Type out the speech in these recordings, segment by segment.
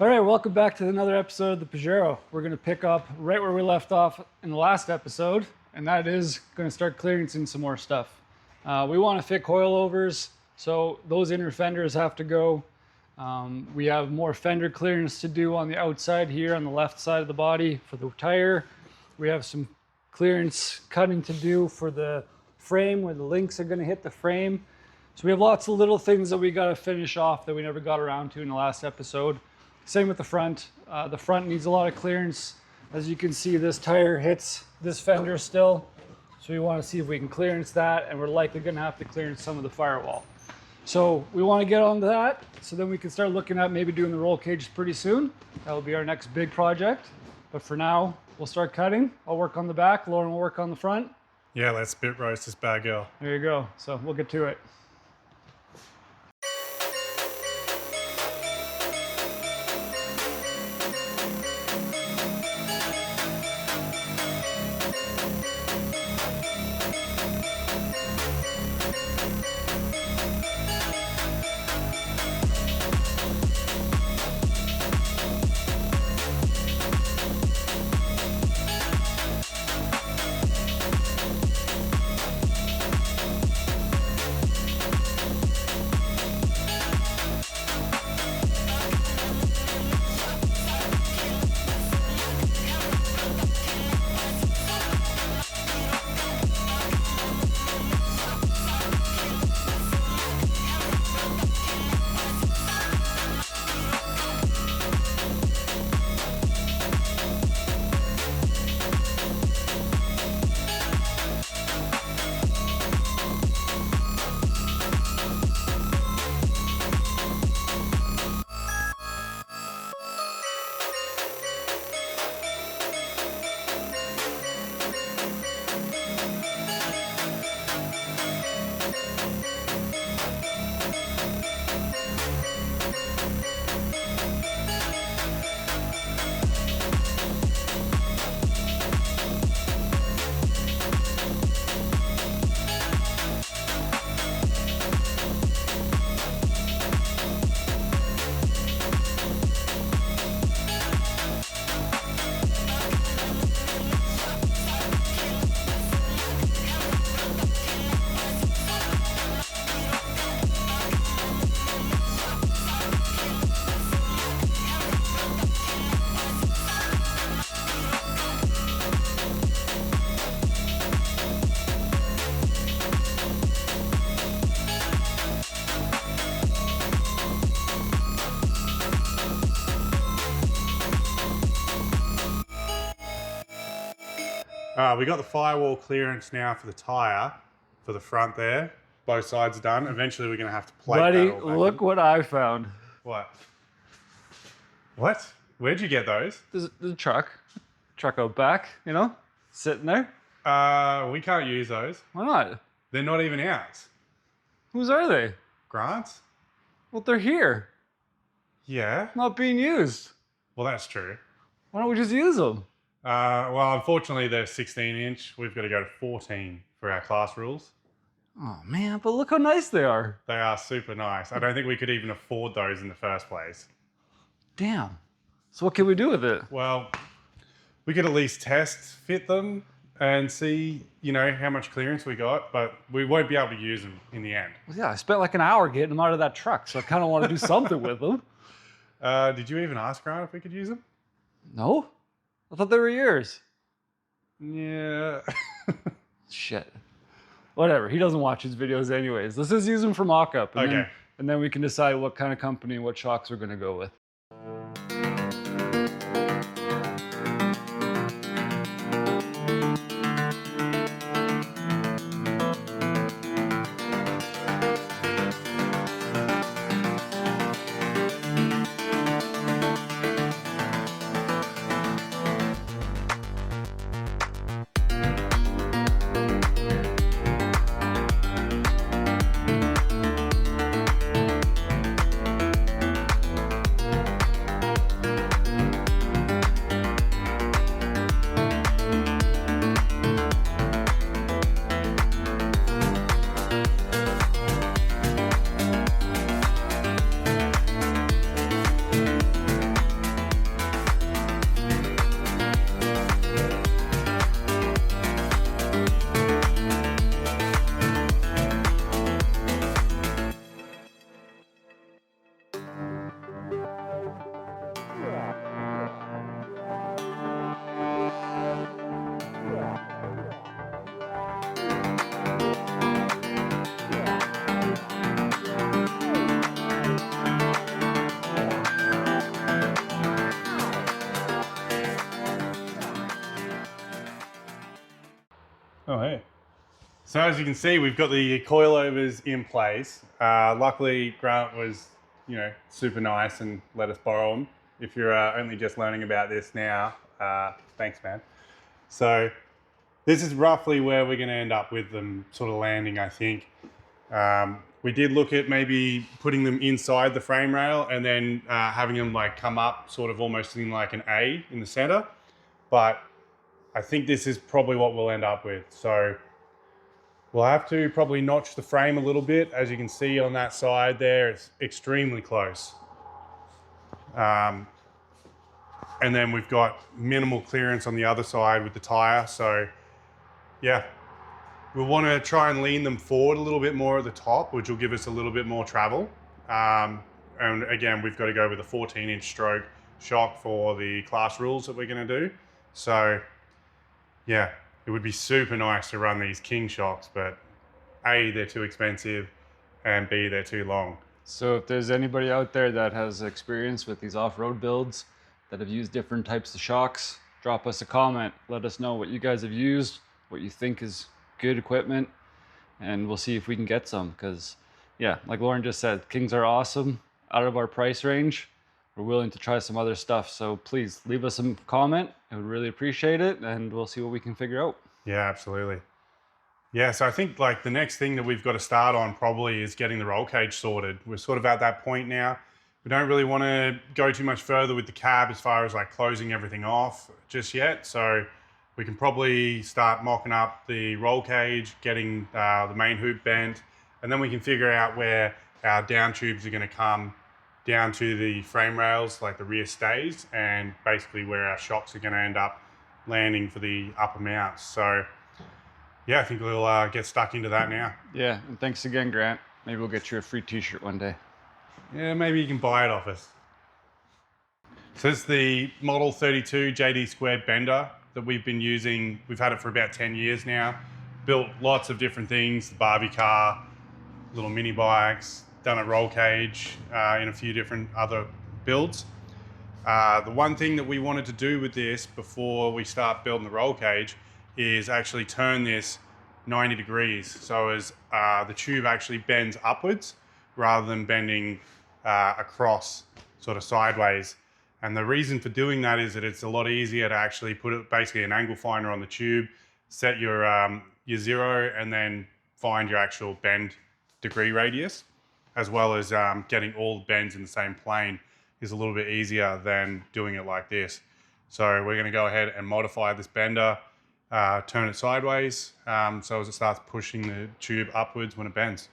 All right, welcome back to another episode of the Pajero. We're going to pick up right where we left off in the last episode, and that is going to start clearancing some more stuff. We want to fit coilovers, so those inner fenders have to go. We have more fender clearance to do on the outside here on the left side of the body for the tire. We have some clearance cutting to do for the frame where the links are going to hit the frame. So we have lots of little things that we got to finish off that we never got around to in the last episode. Same with the front. The front needs a lot of clearance. As you can see, this tire hits this fender still. So we want to see if we can clearance that, and we're likely going to have to clearance some of the firewall. So we want to get on that, so then we can start looking at maybe doing the roll cages pretty soon. That will be our next big project. But for now, we'll start cutting. I'll work on the back, Lauren will work on the front. Yeah, let's spit roast this bad girl. There you go. So we'll get to it. We got the firewall clearance now for the tire, for the front there. Both sides are done. Eventually we're going to have to plate Buddy, that all back look in. what I found. What? What? Where'd you get those? There's a truck out back, you know, sitting there. We can't use those. Why not? They're not even ours. Whose are they? Grant's? Well, they're here, Yeah. not being used. Well, that's true. Why don't we just use them? Well, unfortunately, they're 16-inch. We've got to go to 14 for our class rules. Oh man, but look how nice they are. They are super nice. I don't think we could even afford those in the first place. Damn. So what can we do with it? Well, we could at least test fit them and see, you know, how much clearance we got, but we won't be able to use them in the end. Well, yeah, I spent like an hour getting them out of that truck, so I kind of want to do something with them. Did you even ask Grant if we could use them? No? I thought they were yours. Yeah. Shit. Whatever. He doesn't watch his videos anyways. Let's just use them for mock-up. Okay. And then we can decide what kind of company and what shocks we're going to go with. Oh, hey. So as you can see, we've got the coilovers in place. Luckily, Grant was, super nice and let us borrow them. If you're only just learning about this now, thanks, man. So this is roughly where we're going to end up with them sort of landing, I think. We did look at maybe putting them inside the frame rail and then having them like come up sort of almost in like an A in the center. But I think this is probably what we'll end up with. So we'll have to probably notch the frame a little bit. As you can see on that side there, it's extremely close. And then we've got minimal clearance on the other side with the tire. So yeah, we'll want to try and lean them forward a little bit more at the top, which will give us a little bit more travel. And again, we've got to go with a 14-inch stroke shock for the class rules that we're going to do. So yeah, it would be super nice to run these King shocks, but A, they're too expensive, and B, they're too long. So if there's anybody out there that has experience with these off-road builds that have used different types of shocks, drop us a comment. Let us know what you guys have used, what you think is good equipment, and we'll see if we can get some. Because yeah, like Lauren just said, Kings are awesome. Out of our price range, we're willing to try some other stuff. So please leave us some comment. I would really appreciate it, and we'll see what we can figure out. Yeah, absolutely. Yeah, so I think like the next thing that we've got to start on probably is getting the roll cage sorted. We're sort of at that point now. We don't really want to go too much further with the cab as far as like closing everything off just yet. So we can probably start mocking up the roll cage, getting the main hoop bent, and then we can figure out where our down tubes are going to come down to the frame rails, like the rear stays, and basically where our shocks are going to end up landing for the upper mounts. So yeah, I think we'll get stuck into that now. Yeah, and thanks again, Grant. Maybe we'll get you a free t-shirt one day. Yeah, maybe you can buy it off us. So this is the Model 32 JD Squared bender that we've been using. We've had it for about 10 years now. Built lots of different things, the Barbie car, little mini bikes, done a roll cage in a few different other builds. The one thing that we wanted to do with this before we start building the roll cage is actually turn this 90 degrees. So as the tube actually bends upwards rather than bending across sort of sideways. And the reason for doing that is that it's a lot easier to actually put it basically an angle finder on the tube, set your zero, and then find your actual bend degree radius, as well as getting all the bends in the same plane is a little bit easier than doing it like this. So we're going to go ahead and modify this bender, turn it sideways, so as it starts pushing the tube upwards when it bends.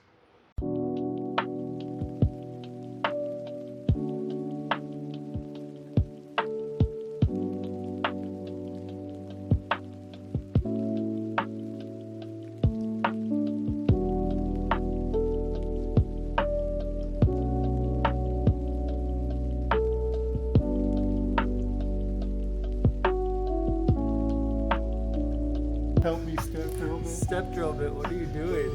Help me step drill it. Step drill it. What are you doing?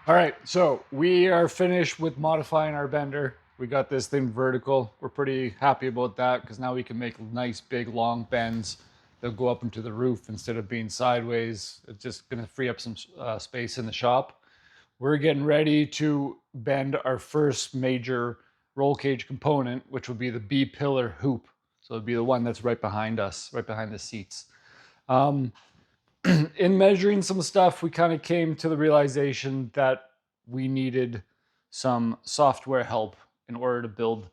All right, so we are finished with modifying our bender. We got this thing vertical. We're pretty happy about that because now we can make nice, big, long bends that go up into the roof instead of being sideways. It's just gonna free up some space in the shop. We're getting ready to bend our first major roll cage component, which will be the B-pillar hoop. So it'll be the one that's right behind us, right behind the seats. In measuring some stuff, we kind of came to the realization that we needed some software help in order to build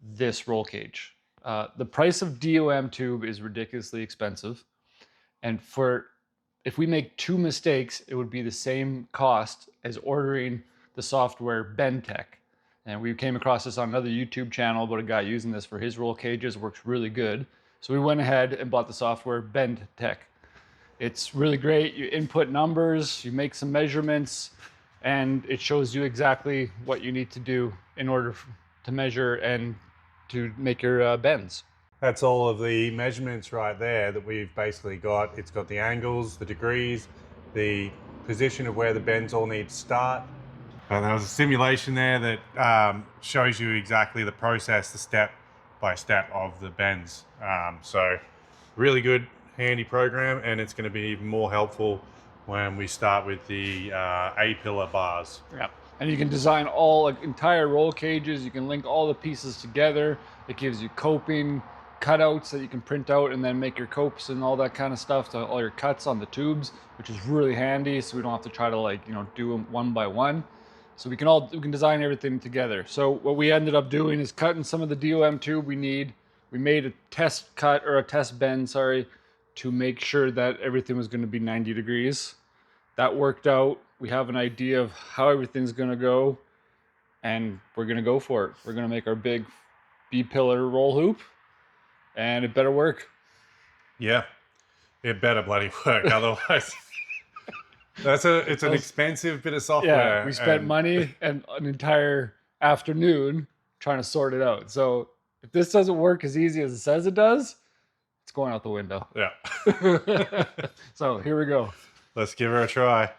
this roll cage. The price of DOM tube is ridiculously expensive. And if we make two mistakes, it would be the same cost as ordering the software BendTech. And we came across this on another YouTube channel about a guy using this for his roll cages. Works really good. So we went ahead and bought the software Bend Tech. It's really great. You input numbers, you make some measurements, and it shows you exactly what you need to do in order to measure and to make your bends. That's all of the measurements right there that we've basically got. It's got the angles, the degrees, the position of where the bends all need to start. There was a simulation there that shows you exactly the process, the step by step of the bends. So really good, handy program, and it's going to be even more helpful when we start with the A-pillar bars. Yeah. And you can design all entire roll cages. You can link all the pieces together. It gives you coping cutouts that you can print out and then make your copes and all that kind of stuff, to all your cuts on the tubes, which is really handy. So we don't have to try to do them one by one. So we can design everything together. So what we ended up doing is cutting some of the DOM tube we need. We made a test cut, or a test bend, sorry, to make sure that everything was going to be 90 degrees. That worked out. We have an idea of how everything's going to go, and we're going to go for it. We're going to make our big B-pillar roll hoop, and it better work. Yeah, it better bloody work. Otherwise, it's an expensive bit of software. Yeah, we spent money and an entire afternoon trying to sort it out. So if this doesn't work as easy as it says it does, it's going out the window. Yeah. So here we go. Let's give her a try.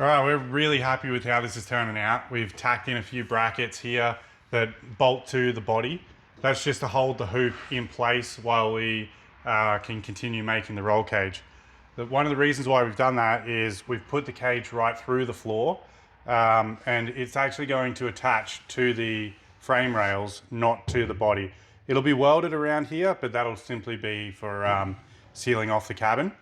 All right, we're really happy with how this is turning out. We've tacked in a few brackets here that bolt to the body. That's just to hold the hoop in place while we can continue making the roll cage. One of the reasons why we've done that is we've put the cage right through the floor, and it's actually going to attach to the frame rails, not to the body. It'll be welded around here, but that'll simply be for sealing off the cabin.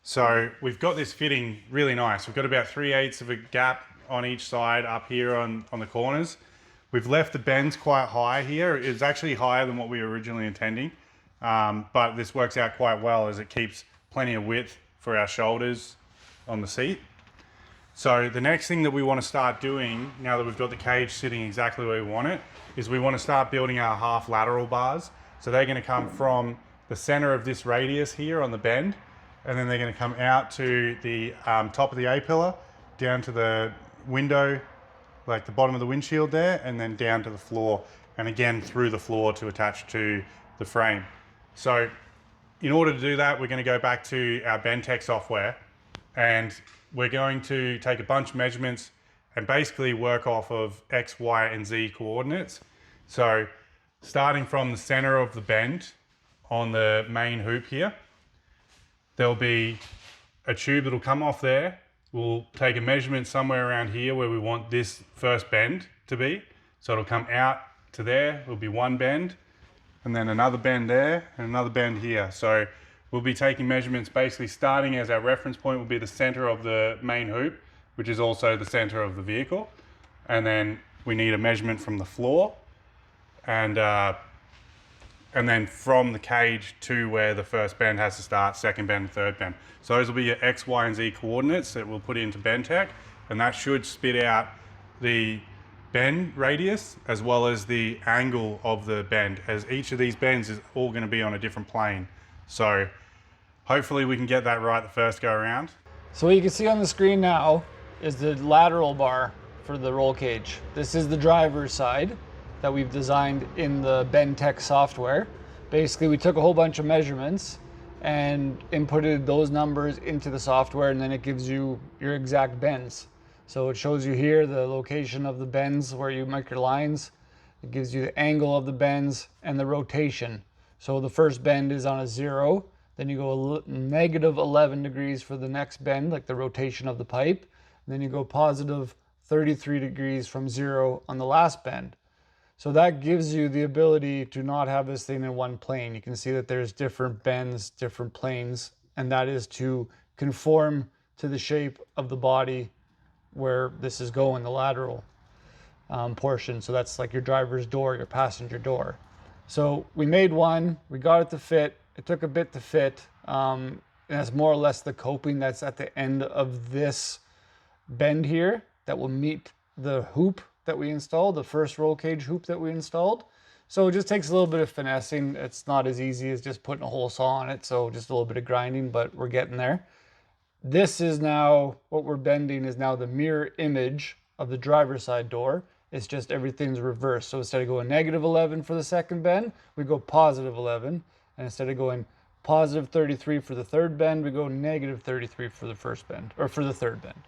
So we've got this fitting really nice. We've got about 3/8 of a gap on each side up here on the corners. We've left the bends quite high here. It's actually higher than what we were originally intending, but this works out quite well as it keeps plenty of width for our shoulders on the seat. So the next thing that we want to start doing, now that we've got the cage sitting exactly where we want it, is we want to start building our half lateral bars. So they're going to come from the center of this radius here on the bend, and then they're going to come out to the top of the A-pillar, down to the window, like the bottom of the windshield there, and then down to the floor, and again through the floor to attach to the frame. So in order to do that, we're going to go back to our BendTech software, and we're going to take a bunch of measurements and basically work off of X, Y, and Z coordinates. So starting from the center of the bend on the main hoop here, there'll be a tube that'll come off there. We'll take a measurement somewhere around here where we want this first bend to be. So it'll come out to there, will be one bend, and then another bend there, and another bend here. So we'll be taking measurements basically starting as our reference point will be the center of the main hoop, which is also the center of the vehicle. And then we need a measurement from the floor, and then from the cage to where the first bend has to start, second bend, third bend. So those will be your X, Y, and Z coordinates that we'll put into BendTech, and that should spit out the bend radius as well as the angle of the bend, as each of these bends is all going to be on a different plane. So hopefully we can get that right the first go around. So what you can see on the screen now is the lateral bar for the roll cage. This is the driver's side that we've designed in the BendTech software. Basically, we took a whole bunch of measurements and inputted those numbers into the software, and then it gives you your exact bends. So it shows you here the location of the bends where you make your lines. It gives you the angle of the bends and the rotation. So the first bend is on a 0, then you go negative 11 degrees for the next bend, like the rotation of the pipe, and then you go positive 33 degrees from 0 on the last bend. So that gives you the ability to not have this thing in one plane. You can see that there's different bends, different planes, and that is to conform to the shape of the body where this is going, the lateral portion. So that's like your driver's door, your passenger door. So we made one, we got it to fit. It took a bit to fit. And that's more or less the coping that's at the end of this bend here that will meet the hoop that we installed, the first roll cage hoop that we installed. So it just takes a little bit of finessing. It's not as easy as just putting a hole saw on it. So just a little bit of grinding, but we're getting there. This is now, what we're bending is now the mirror image of the driver's side door. It's just everything's reversed. So instead of going negative 11 for the second bend, we go positive 11. And instead of going positive 33 for the third bend, we go negative 33 for the first bend, or for the third bend.